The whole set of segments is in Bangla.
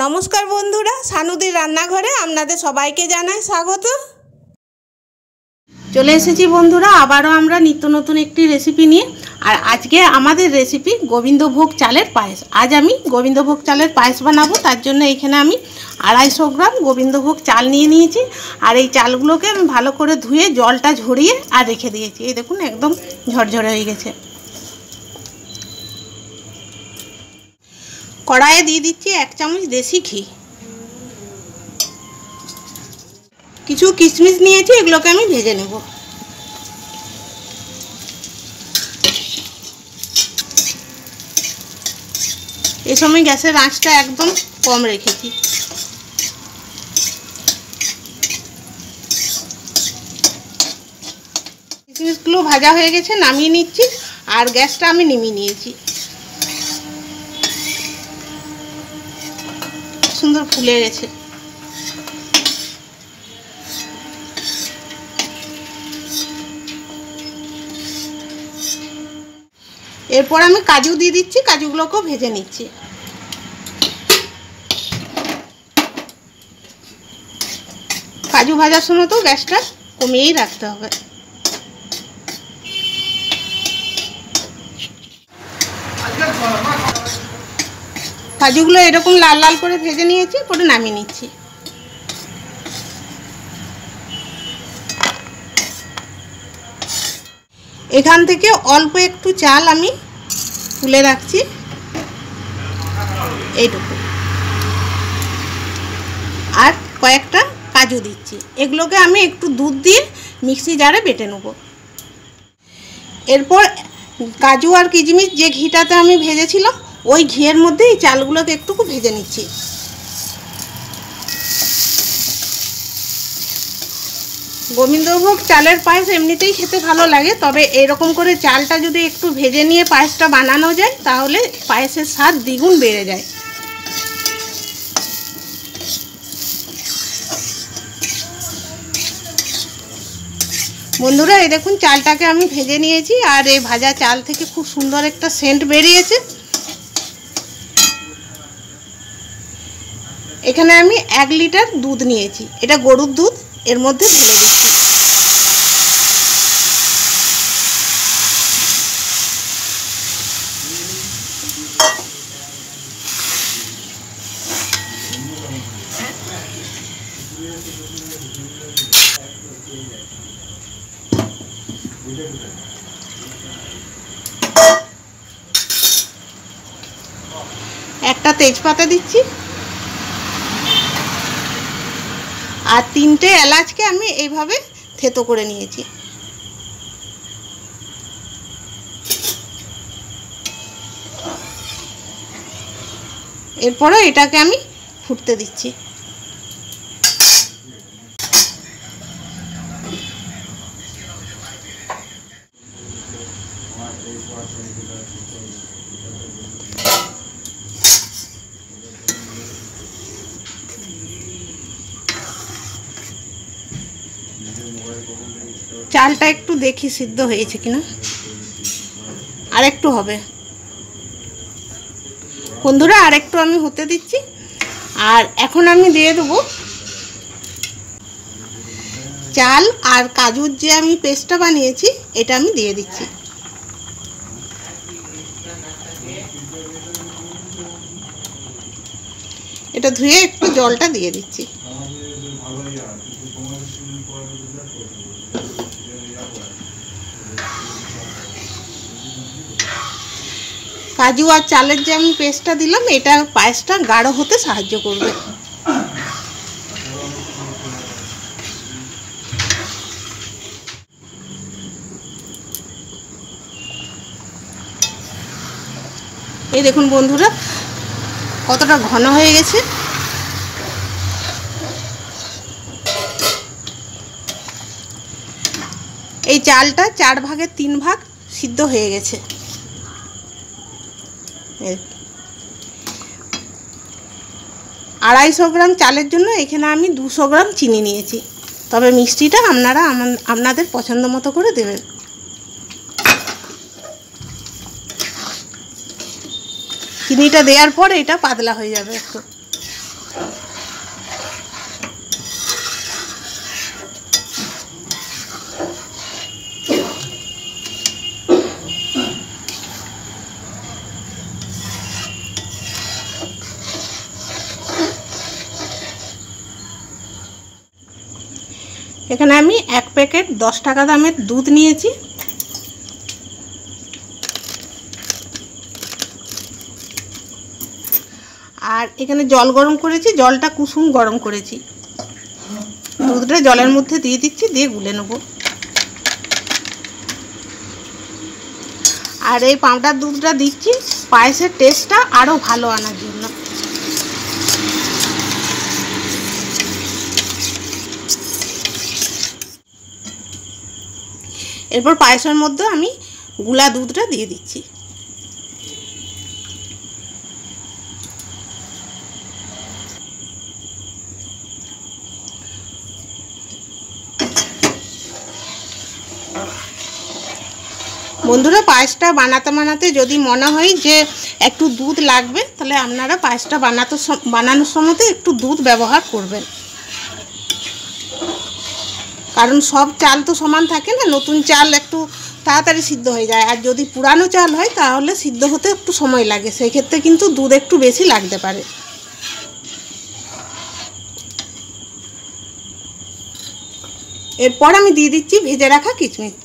নমস্কার বন্ধুরা, সানুদির রান্নাঘরে আপনাদের সবাইকে জানাই স্বাগত। চলে এসেছি বন্ধুরা আবারও আমরা নিত্য নতুন একটি রেসিপি নিয়ে। আর আজকে আমাদের রেসিপি গোবিন্দভোগ চালের পায়েস। আজ আমি গোবিন্দভোগ চালের পায়েস বানাবো। তার জন্য এখানে আমি 250 গ্রাম গোবিন্দভোগ চাল নিয়ে নিয়েছি। আর এই চালগুলোকে আমি ভালো করে ধুয়ে জলটা ঝরিয়ে আর রেখে দিয়েছি। এই দেখুন একদম ঝরঝরে হয়ে গেছে। কড়াইয়ে দিয়ে দিচ্ছি 1 চামচ দেশি ঘি। কিছু কিশমিশ নিয়েছি, এগুলোকে আমি ভেজে নেব। এই সময় গ্যাসের আঁচটা একদম কম রেখেছি। কিশমিশগুলো ভাজা হয়ে গেছে, নামিয়ে নিচ্ছি। আর গ্যাসটা আমি নিমিয়ে নিয়েছি। সুন্দর ফুলে গেছে। এরপর আমি কাজু দিয়ে দিচ্ছি, কাজুগুলোকেও ভেজে নিচ্ছি। কাজু ভাজার সময় তো গ্যাসটা কমিয়েই রাখতে হবে। কাজুগুলো এরকম লাল লাল করে ভেজে নিয়েছি, পরে নামিয়ে নিচ্ছি। এখান থেকে অল্প একটু চাল আমি তুলে রাখছি, এইটুকু। আর কয়েকটা কাজু দিচ্ছি। এগুলোকে আমি একটু দুধ দিয়ে মিক্সি জারে বেটে নেব। এরপর কাজু আর কিশমিশ যে ঘিটাতে আমি ভেজেছিলাম, ওই ঘিয়ের মধ্যে এই চালগুলোকে একটু ভেজে নিচ্ছি। গোবিন্দভোগ চালের পায়েস এমনিতেই খেতে ভালো লাগে, তবে এরকম করে চালটা যদি একটু ভেজে নিয়ে পায়েসটা বানানো যায়, তাহলে পায়েসের স্বাদ দ্বিগুণ বেড়ে যায়। বন্ধুরা, এই দেখুন চালটাকে আমি ভেজে নিয়েছি। আর এই ভাজা চাল থেকে খুব সুন্দর একটা সেন্ট বেরিয়েছে। এখানে আমি 1 লিটার দুধ নিয়েছি, এটা গরুর দুধ। এর মধ্যে ঢেলে দিচ্ছি। একটা তেজপাতা দিচ্ছি। আর 3টে এলাচকে আমি এইভাবে থেতো করে নিয়েছি। এরপরে এটাকে আমি ফুটতে দিচ্ছি। চালটা একটু দেখি সিদ্ধ হয়েছে কিনা, আর একটু হবে বন্ধুরা, আর একটু আমি হতে দিচ্ছি। আর এখন আমি দিয়ে দেবো চাল আর কাজুর যে আমি পেস্টটা বানিয়েছি, এটা আমি দিয়ে দিচ্ছি। এটা ধুয়ে একটু জলটা দিয়ে দিচ্ছি। কাজু আর চালের যে আমি পেস্টটা দিলাম, এটা পায়েসটা গাঢ় হতে সাহায্য করবে। এই দেখুন বন্ধুরা, কতটা ঘন হয়ে গেছে। এই চালটা 4 ভাগের 3 ভাগ সিদ্ধ হয়ে গেছে। 250 গ্রাম চালের জন্য এখানে আমি 200 গ্রাম চিনি নিয়েছি। তবে মিষ্টিটা আপনারা আপনাদের পছন্দ মতো করে দেবেন। চিনিটা দেওয়ার পর এটা পাতলা হয়ে যাবে একটু। এখানে আমি 1 প্যাকেট 10 টাকা দামের দুধ নিয়েছি। আর এখানে জল গরম করেছি, জলটা কুসুম গরম করেছি। দুধটা জলের মধ্যে দিয়ে দিচ্ছি, দিয়ে গুলে নেব। আর এই পাউডার দুধটা দিচ্ছি পায়েসের টেস্টটা আরও ভালো আনার জন্য। এরপর পায়েসের মধ্যে আমি গুলা দুধটা দিয়ে দিচ্ছি। বন্ধুরা, পায়েসটা বানাতে যদি মনে হয় যে একটু দুধ লাগবে, তাহলে আপনারা পায়েসটা বানানোর সময় একটু দুধ ব্যবহার করবেন। কারণ সব চাল তো সমান থাকে না, নতুন চাল একটু তাড়াতাড়ি সিদ্ধ হয়ে যায়, আর যদি পুরানো চাল হয় তাহলে সিদ্ধ হতে একটু সময় লাগে, সেই ক্ষেত্রে কিন্তু দুধ একটু বেশি লাগতে পারে। এরপর আমি দিয়ে দিচ্ছি ভেজে রাখা কিশমিশ।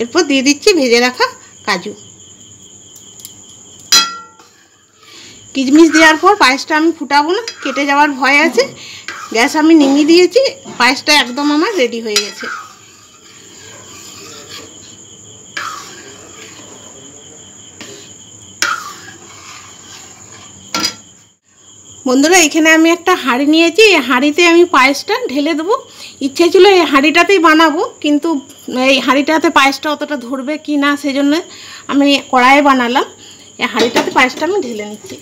এরপর দিয়ে দিচ্ছি ভেজে রাখা কাজু। কিশমিশ দেওয়ার পর পায়েসটা আমি ফুটাবো না, কেটে যাওয়ার ভয় আছে। গ্যাস আমি নিমিয়ে দিয়েছি, পায়েসটা একদম আমার রেডি হয়ে গেছে। বন্ধুরা, এখানে আমি একটা হাঁড়ি নিয়েছি, এই হাঁড়িতে আমি পায়েসটা ঢেলে দেবো। ইচ্ছে ছিল এই হাঁড়িটাতেই বানাবো, কিন্তু এই হাঁড়িটাতে পায়েসটা অতটা ধরবে কি না, সেই জন্য আমি কড়াইয়ে বানালাম। এই হাঁড়িটাতে পায়েসটা আমি ঢেলে নিচ্ছি।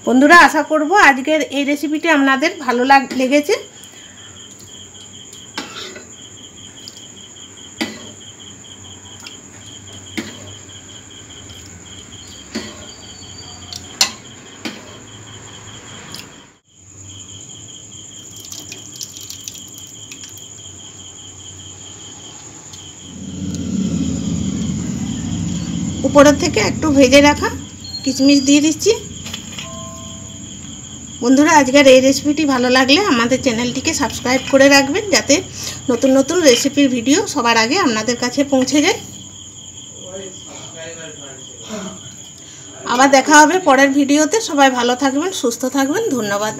বন্ধুরা, আশা করব আজকের এই রেসিপিটি আপনাদের ভালো লেগেছে। উপরের থেকে একটু ভেজে রাখা কিশমিশ দিয়ে দিচ্ছি। বন্ধুরা, আজকের এই রেসিপিটি ভালো লাগলে আমাদের চ্যানেলটিকে সাবস্ক্রাইব করে রাখবেন, যাতে নতুন নতুন রেসিপির ভিডিও সবার আগে আপনাদের কাছে পৌঁছে যায়। আবার দেখা হবে পরের ভিডিওতে। সবাই ভালো থাকবেন, সুস্থ থাকবেন। ধন্যবাদ।